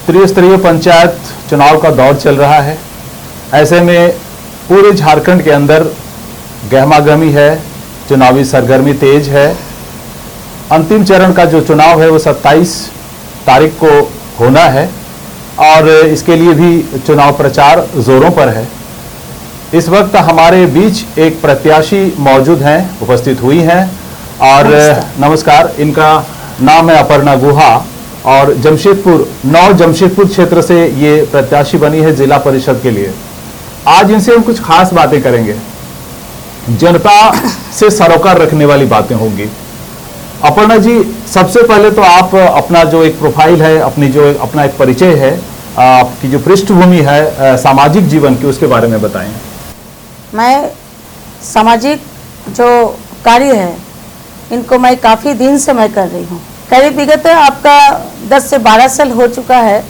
त्रिस्तरीय पंचायत चुनाव का दौर चल रहा है। ऐसे में पूरे झारखंड के अंदर गहमागहमी है, चुनावी सरगर्मी तेज है। अंतिम चरण का जो चुनाव है वो 27 तारीख को होना है और इसके लिए भी चुनाव प्रचार जोरों पर है। इस वक्त हमारे बीच एक प्रत्याशी मौजूद हैं, उपस्थित हुई हैं और नमस्कार। इनका नाम है अपर्णा गुहा और जमशेदपुर क्षेत्र से ये प्रत्याशी बनी है जिला परिषद के लिए। आज इनसे हम कुछ खास बातें करेंगे, जनता से सरोकार रखने वाली बातें होंगी। अपर्णा जी, सबसे पहले तो आप अपना जो एक प्रोफाइल है, अपना एक परिचय है, आपकी जो पृष्ठभूमि है सामाजिक जीवन की, उसके बारे में बताएं। मैं सामाजिक जो कार्य है इनको मैं काफ़ी दिन से मैं कर रही हूँ। करीब विगत आपका 10 से 12 साल हो चुका है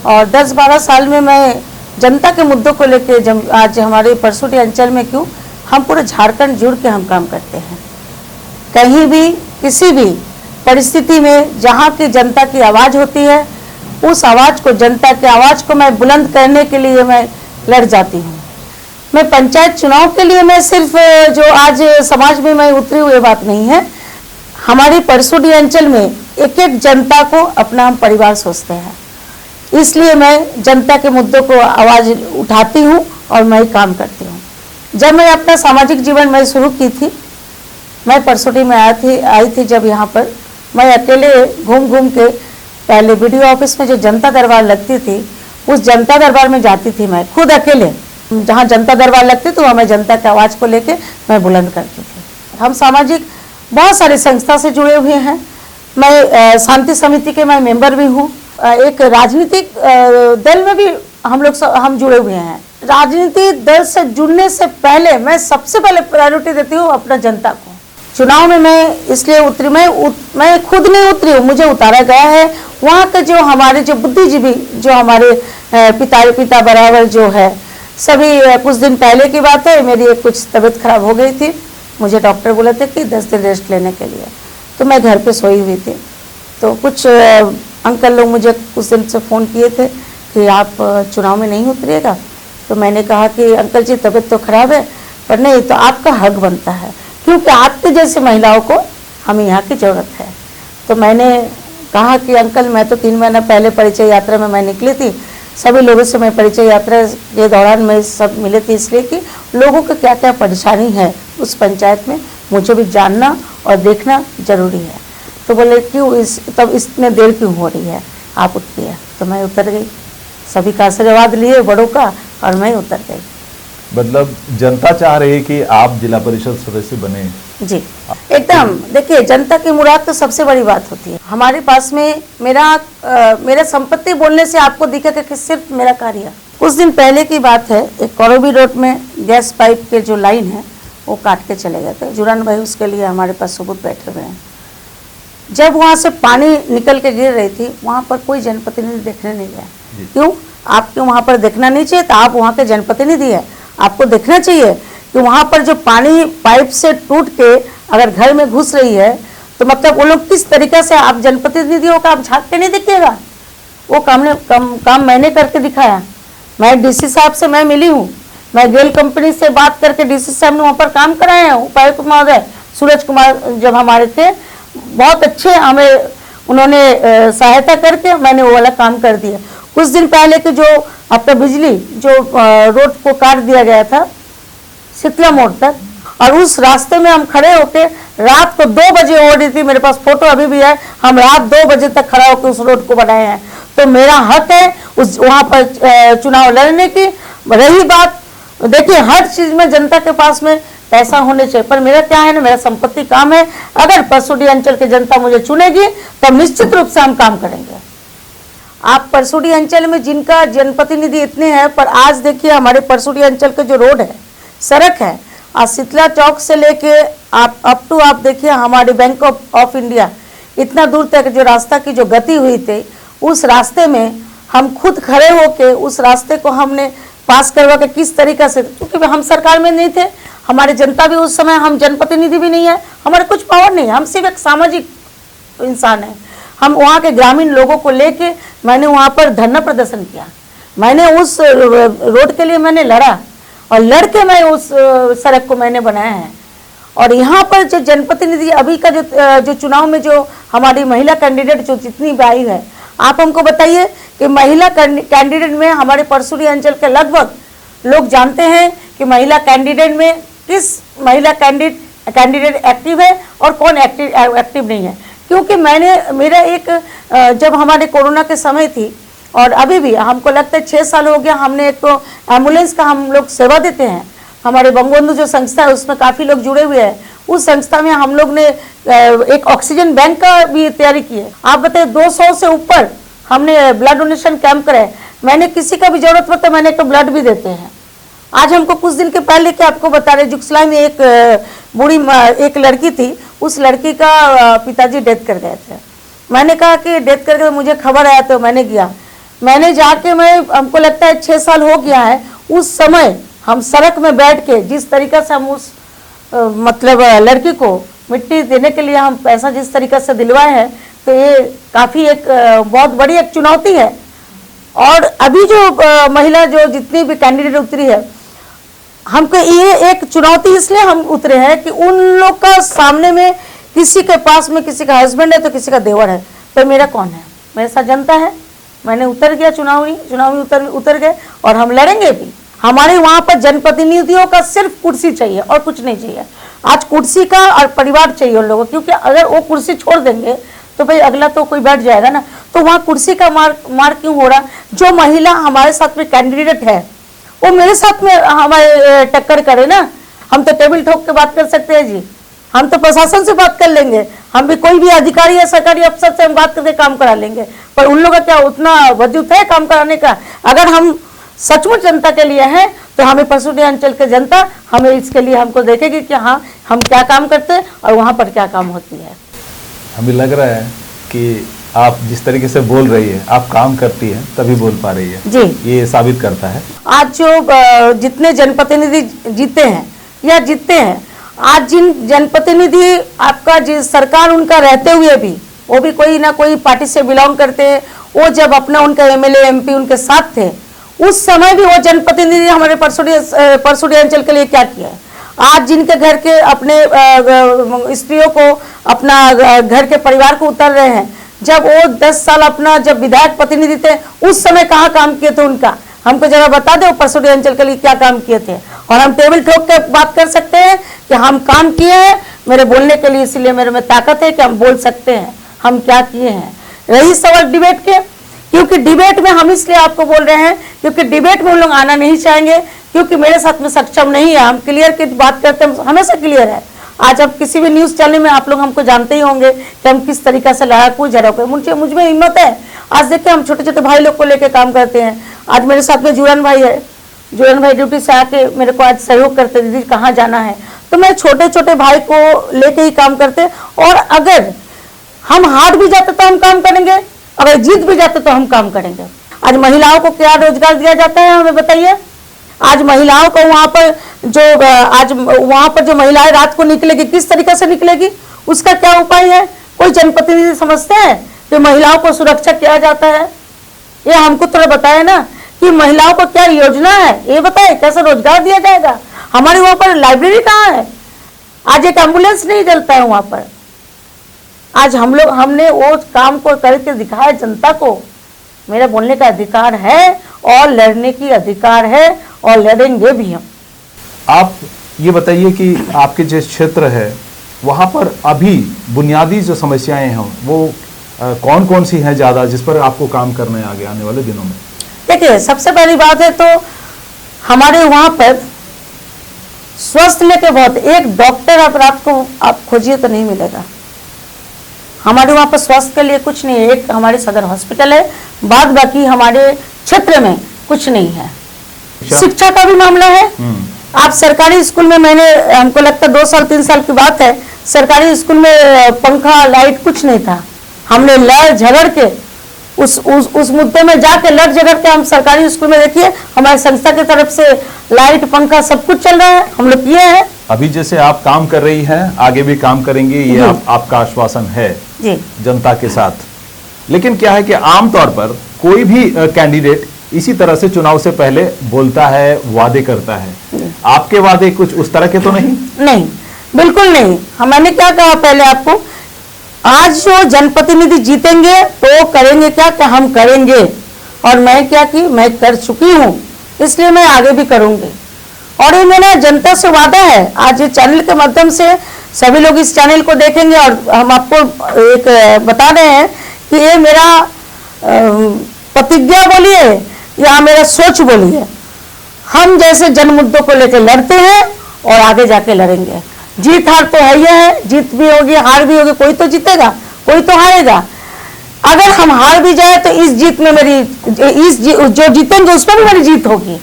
और 10-12 साल में मैं जनता के मुद्दों को लेकर आज हमारे परसुटी अंचल में क्यों हम पूरे झारखंड जुड़ के हम काम करते हैं। कहीं भी किसी भी परिस्थिति में जहाँ की जनता की आवाज़ होती है, उस आवाज़ को, जनता की आवाज़ को मैं बुलंद करने के लिए मैं लड़ जाती हूँ। मैं पंचायत चुनाव के लिए मैं सिर्फ जो आज समाज में मैं उतरी हुई बात नहीं है। हमारी परसुटी अंचल में एक एक जनता को अपना हम परिवार सोचते हैं, इसलिए मैं जनता के मुद्दों को आवाज़ उठाती हूँ और मैं काम करती हूँ। जब मैं अपना सामाजिक जीवन मैं शुरू की थी, मैं परसुटी में आई थी जब यहाँ पर मैं अकेले घूम के पहले वीडियो ऑफिस में जो जनता दरबार लगती थी, उस जनता दरबार में जाती थी मैं खुद अकेले। जहाँ जनता दरबार लगती तो वहाँ मैं जनता की आवाज़ को लेके मैं बुलंद करती थी। हम सामाजिक बहुत सारी संस्था से जुड़े हुए हैं। मैं शांति समिति के मैं मेंबर भी हूँ। एक राजनीतिक दल में भी हम जुड़े हुए हैं। राजनीतिक दल से जुड़ने से पहले मैं सबसे पहले प्रायोरिटी देती हूँ अपना जनता को। चुनाव में मैं इसलिए उतरी, मैं खुद नहीं उतरी हूँ, मुझे उतारा गया है। वहाँ के जो हमारे जो बुद्धिजीवी, जो हमारे पिता बराबर जो है, सभी कुछ दिन पहले की बात है, मेरी कुछ तबीयत खराब हो गई थी। मुझे डॉक्टर बोले थे कि 10 दिन रेस्ट लेने के लिए, तो मैं घर पे सोई हुई थी। तो कुछ अंकल लोग मुझे कुछ दिन से फ़ोन किए थे कि आप चुनाव में नहीं उतरिएगा। तो मैंने कहा कि अंकल जी तबीयत तो ख़राब है, पर नहीं तो आपका हक बनता है, क्योंकि आपके जैसे महिलाओं को हमें यहाँ की ज़रूरत है। तो मैंने कहा कि अंकल मैं तो 3 महीना पहले परिचय यात्रा में मैं निकली थी। सभी लोगों से मैं परिचय यात्रा के दौरान मैं सब मिले थे, इसलिए कि लोगों को क्या क्या परेशानी है उस पंचायत में मुझे भी जानना और देखना जरूरी है। तो बोले क्यों तब इतने देर क्यों हो रही है, आप उतरिए। तो मैं उतर गई, सभी का आशीर्वाद लिए बड़ों का, और मैं उतर गई। मतलब जनता चाह रही है कि आप जिला परिषद सदस्य बने। जी एकदम। देखिए, जनता की मुराद तो सबसे बड़ी बात होती है। हमारे पास में मेरा संपत्ति बोलने से आपको दिखेगा कि सिर्फ मेरा कार्य। कुछ दिन पहले की बात है, एक कौरवी रोड में गैस पाइप के जो लाइन है वो काट के चले गए थे। जुरान भाई उसके लिए हमारे पास सबूत बैठे हुए हैं। जब वहाँ से पानी निकल के गिर रही थी, वहाँ पर कोई जनप्रतिनिधि देखने नहीं गया। क्यों? आपको वहाँ पर देखना नहीं चाहिए? तो आप वहाँ के जनप्रतिनिधि है, आपको देखना चाहिए कि वहाँ पर जो पानी पाइप से टूट के अगर घर में घुस रही है, तो मतलब वो लोग किस तरीके से, आप जनप्रतिनिधियों का आप झाँक के नहीं दिखिएगा। वो काम मैंने करके दिखाया। मैं डीसी साहब से मैं मिली हूँ, मैं गेल कंपनी से बात करके डीसी साहब ने वहाँ पर काम कराए हैं। उपायुक्त महोदय सूरज कुमार जब हमारे थे, बहुत अच्छे हमें उन्होंने सहायता करके मैंने वो वाला काम कर दिया। कुछ दिन पहले के जो आपका बिजली जो रोड को काट दिया गया था शीतला मोड़ तक, और उस रास्ते में हम खड़े होके रात को 2 बजे हो रही थी, मेरे पास फोटो अभी भी है, हम रात 2 बजे तक खड़ा होकर उस रोड को बनाए हैं। तो मेरा हक है उस वहाँ पर चुनाव लड़ने की। रही बात, देखिए हर चीज़ में जनता के पास में पैसा होने चाहिए, पर मेरा क्या है ना, मेरा संपत्ति काम है। अगर परसुटी अंचल की जनता मुझे चुनेगी तब निश्चित रूप से हम काम करेंगे। आप परसुटी अंचल में जिनका जनप्रतिनिधि इतने हैं, पर आज देखिए हमारे परसुटी अंचल के जो रोड है, सड़क है, आज शीतला चौक से लेके आप अप टू आप देखिए हमारे बैंक ऑफ इंडिया, इतना दूर तक जो रास्ता की जो गति हुई थी, उस रास्ते में हम खुद खड़े होके उस रास्ते को हमने पास करवा के किस तरीक़ा से, क्योंकि हम सरकार में नहीं थे, हमारे जनता भी उस समय, हम जनप्रतिनिधि भी नहीं है, हमारे कुछ पावर नहीं है, हम सिर्फ एक सामाजिक इंसान है। हम वहाँ के ग्रामीण लोगों को लेके मैंने वहाँ पर धरना प्रदर्शन किया। मैंने उस रोड के लिए मैंने लड़ा और लड़के मैं उस सड़क को मैंने बनाया है। और यहाँ पर जो जनप्रतिनिधि अभी का जो चुनाव में जो हमारी महिला कैंडिडेट जो जितनी भी आई है, आप हमको बताइए कि महिला कैंडिडेट में हमारे परसुरी अंचल के लगभग लोग जानते हैं कि महिला कैंडिडेट में किस महिला कैंडिडेट एक्टिव है और कौन एक्टिव नहीं है। क्योंकि मेरा एक जब हमारे कोरोना के समय थी और अभी भी हमको लगता है 6 साल हो गया, हमने एक तो एम्बुलेंस का हम लोग सेवा देते हैं। हमारे बंगबंधु जो संस्था है उसमें काफ़ी लोग जुड़े हुए हैं। उस संस्था में हम लोग ने एक ऑक्सीजन बैंक का भी तैयारी की है। आप बताइए 200 से ऊपर हमने ब्लड डोनेशन कैंप कराए। मैंने किसी का भी जरूरत पड़ता है मैंने तो ब्लड भी देते हैं। आज हमको कुछ दिन के पहले के आपको बता रहे, जुगसलाई में एक बूढ़ी एक लड़की थी, उस लड़की का पिताजी डेथ कर गए थे। मैंने कहा कि डेथ कर गए, मुझे खबर आया तो मैंने गया। मैंने जाके हमको लगता है 6 साल हो गया है। उस समय हम सड़क में बैठ के जिस तरीक़ा से हम उस मतलब लड़की को मिट्टी देने के लिए हम पैसा जिस तरीक़ा से दिलवाए हैं, तो ये काफ़ी एक बहुत बड़ी एक चुनौती है। और अभी जो महिला जो जितनी भी कैंडिडेट उतरी है, हमको ये एक चुनौती इसलिए हम उतरे हैं कि उन लोग का सामने में किसी के पास में किसी का हस्बैंड है तो किसी का देवर है, तो मेरा कौन है? मेरे साथ जनता है। मैंने उतर गया चुनावी उतर गए और हम लड़ेंगे भी। हमारे वहाँ पर जनप्रतिनिधियों का सिर्फ कुर्सी चाहिए और कुछ नहीं चाहिए। आज कुर्सी का और परिवार चाहिए उन लोगों, क्योंकि अगर वो कुर्सी छोड़ देंगे तो भाई अगला तो कोई बैठ जाएगा ना। तो वहाँ कुर्सी का मार क्यों हो रहा? जो महिला हमारे साथ में कैंडिडेट है वो मेरे साथ में हमारे टक्कर करे ना। हम तो टेबल ठोक के बात कर सकते हैं जी, हम तो प्रशासन से बात कर लेंगे, हम भी कोई भी अधिकारी या सरकारी अफसर से हम बात करके काम करा लेंगे। पर उन लोगों का क्या उतना वजूद है काम कराने का? अगर हम सचमुच जनता के लिए हैं तो हमें परसुरी अंचल के जनता हमें इसके लिए हमको देखेगी कि हाँ हम क्या काम करते हैं और वहाँ पर क्या काम होती है। हमें लग रहा है कि आप जिस तरीके से बोल रही है, आप काम करती हैं तभी बोल पा रही है जी, ये साबित करता है। आज जो जितने जनप्रतिनिधि जीते हैं या जीतते हैं, आज जिन जनप्रतिनिधि आपका जिस सरकार उनका रहते हुए भी वो भी कोई ना कोई पार्टी से बिलोंग करते हैं, वो जब अपना उनका एमएलए एमपी उनके साथ थे उस समय भी वो जनप्रतिनिधि हमारे परसुरी अंचल के लिए क्या किया है। आज जिनके घर के अपने स्त्रियों को अपना घर के परिवार को उतर रहे हैं, जब वो 10 साल अपना जब विधायक प्रतिनिधि थे उस समय कहाँ काम किए थे उनका, हमको जरा बता दो परसुरी अंचल के लिए क्या काम किए थे। और हम टेबल ठोक के बात कर सकते हैं कि हम काम किए हैं, मेरे बोलने के लिए इसीलिए मेरे में ताकत है कि हम बोल सकते हैं हम क्या किए हैं। रही सवाल डिबेट के, क्योंकि डिबेट में हम इसलिए आपको बोल रहे हैं क्योंकि डिबेट में उन लोग आना नहीं चाहेंगे, क्योंकि मेरे साथ में सक्षम नहीं है। हम क्लियर की बात करते हैं, हमेशा क्लियर है। आज अब किसी भी न्यूज़ चैनल में आप लोग हमको जानते ही होंगे कि हम किस तरीक़ा से लड़ाकू झड़क मुझ में हिम्मत है। आज देखिए हम छोटे छोटे भाई लोग को लेकर काम करते हैं। आज मेरे साथ में जुड़न भाई है, जुड़न भाई ड्यूटी से आके मेरे को आज सहयोग करते, दीदी कहाँ जाना है, तो मैं छोटे छोटे भाई को लेके ही काम करते। और अगर हम हार भी जाते तो हम काम करेंगे, अगर जीत भी जाते तो हम काम करेंगे। आज महिलाओं को क्या रोजगार दिया जाता है हमें बताइए। आज महिलाओं को वहाँ पर जो महिलाएं रात को निकलेगी किस तरीके से निकलेगी, उसका क्या उपाय है? कोई जनप्रतिनिधि समझते हैं कि महिलाओं को सुरक्षा किया जाता है? ये हमको थोड़ा बताए ना कि महिलाओं को क्या योजना है, ये बताए कैसे रोजगार दिया जाएगा। हमारे वहाँ पर लाइब्रेरी कहाँ है? आज एक एम्बुलेंस नहीं चलता है वहाँ पर। आज हमने वो काम को करके दिखाया जनता को। मेरा बोलने का अधिकार है और लड़ने की अधिकार है और लड़ेंगे भी हम। आप ये बताइए कि आपके जो क्षेत्र है वहाँ पर अभी बुनियादी जो समस्याएं हैं वो कौन कौन सी हैं ज़्यादा, जिस पर आपको काम करना है आने वाले दिनों में? देखिए सबसे पहली बात है तो हमारे वहाँ पर स्वास्थ्य लेके बहुत, एक डॉक्टर आप रात को आप खोजिए तो नहीं मिलेगा। हमारे वहाँ पर स्वास्थ्य के लिए कुछ नहीं है। एक हमारे सदर हॉस्पिटल है, बाद बाकी हमारे क्षेत्र में कुछ नहीं है। शिक्षा का भी मामला है। आप सरकारी स्कूल में हमको लगता है 2 साल 3 साल की बात है, सरकारी स्कूल में पंखा लाइट कुछ नहीं था। हमने लड़ झगड़ के उस मुद्दे में जाके लड़ झगड़ के हम सरकारी स्कूल में देखिए हमारी संस्था की तरफ से लाइट पंखा सब कुछ चल रहा है, हम लोग किए हैं। अभी जैसे आप काम कर रही हैं आगे भी काम करेंगी, ये आपका आश्वासन है जी जनता के साथ? लेकिन क्या है कि आमतौर पर कोई भी कैंडिडेट इसी तरह से चुनाव से पहले बोलता है, वादे करता है। आपके वादे कुछ उस तरह के तो नहीं? नहीं, बिल्कुल नहीं। मैंने क्या कहा पहले आपको, आज जो जनप्रतिनिधि जीतेंगे तो करेंगे क्या, कि हम करेंगे। और मैं क्या की, मैं कर चुकी हूँ, इसलिए मैं आगे भी करूंगी। और ये मेरा जनता से वादा है। आज ये चैनल के माध्यम से सभी लोग इस चैनल को देखेंगे और हम आपको एक बता रहे हैं कि ये मेरा प्रतिज्ञा बोलिए या मेरा सोच बोलिए, हम जैसे जन मुद्दों को लेकर लड़ते हैं और आगे जाके लड़ेंगे। जीत हार तो है ही है, जीत भी होगी हार भी होगी, कोई तो जीतेगा कोई तो हारेगा। अगर हम हार भी जाए तो इस जीत में जो जीतेंगे उसमें भी मेरी जीत होगी।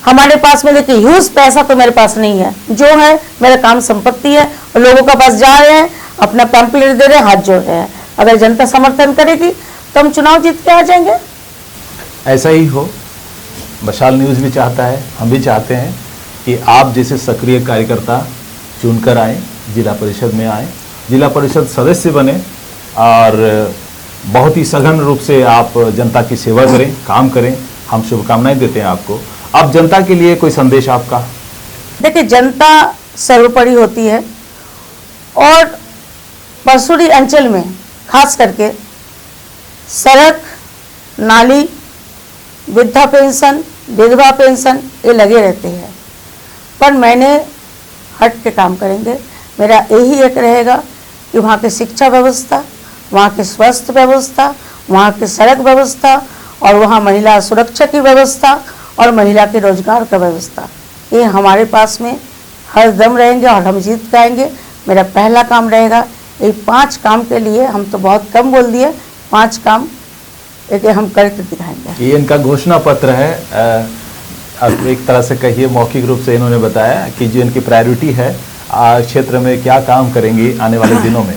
हमारे पास में देखिए ह्यूज पैसा तो मेरे पास नहीं है, जो है मेरा काम संपत्ति है और लोगों के पास जा रहे हैं, अपना पैम्पलेट दे रहे हैं, हाथ जोड़ रहे हैं। अगर जनता समर्थन करेगी तो हम चुनाव जीत के आ जाएंगे। ऐसा ही हो, मशाल न्यूज़ भी चाहता है, हम भी चाहते हैं कि आप जैसे सक्रिय कार्यकर्ता चुनकर आए, जिला परिषद में आए, जिला परिषद सदस्य बने और बहुत ही सघन रूप से आप जनता की सेवा करें, काम करें। हम शुभकामनाएं देते हैं आपको। अब जनता के लिए कोई संदेश आपका? देखिए, जनता सर्वोपरि होती है और परसुरी अंचल में खास करके सड़क, नाली, वृद्धा पेंशन, विधवा पेंशन ये लगे रहते हैं। पर मैंने हट के काम करेंगे। मेरा यही एक रहेगा कि वहाँ की शिक्षा व्यवस्था, वहाँ की स्वास्थ्य व्यवस्था, वहाँ की सड़क व्यवस्था और वहाँ महिला सुरक्षा की व्यवस्था और महिला के रोजगार का व्यवस्था, ये हमारे पास में हर दम रहेंगे और हम जीत पाएंगे। मेरा पहला काम रहेगा। ये 5 काम के लिए हम तो बहुत कम बोल दिए, 5 काम एक हम करके दिखाएंगे। ये इनका घोषणा पत्र है। अब एक तरह से कहिए मौखिक रूप से इन्होंने बताया कि जो इनकी प्रायोरिटी है क्षेत्र में क्या काम करेंगी आने वाले दिनों में,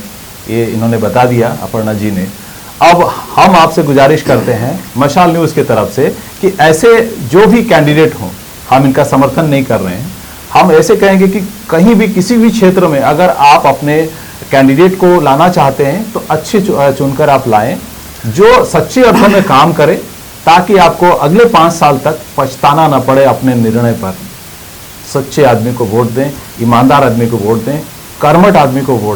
ये इन्होंने बता दिया अपर्णा जी ने। अब हम आपसे गुजारिश करते हैं मशाल न्यूज़ की तरफ से कि ऐसे जो भी कैंडिडेट हों, हम इनका समर्थन नहीं कर रहे हैं, हम ऐसे कहेंगे कि कहीं भी किसी भी क्षेत्र में अगर आप अपने कैंडिडेट को लाना चाहते हैं तो अच्छे चुनकर आप लाएं, जो सच्चे अर्थों में काम करे, ताकि आपको अगले 5 साल तक पछताना न पड़े अपने निर्णय पर। सच्चे आदमी को वोट दें, ईमानदार आदमी को वोट दें, कर्मठ आदमी को वोट दें।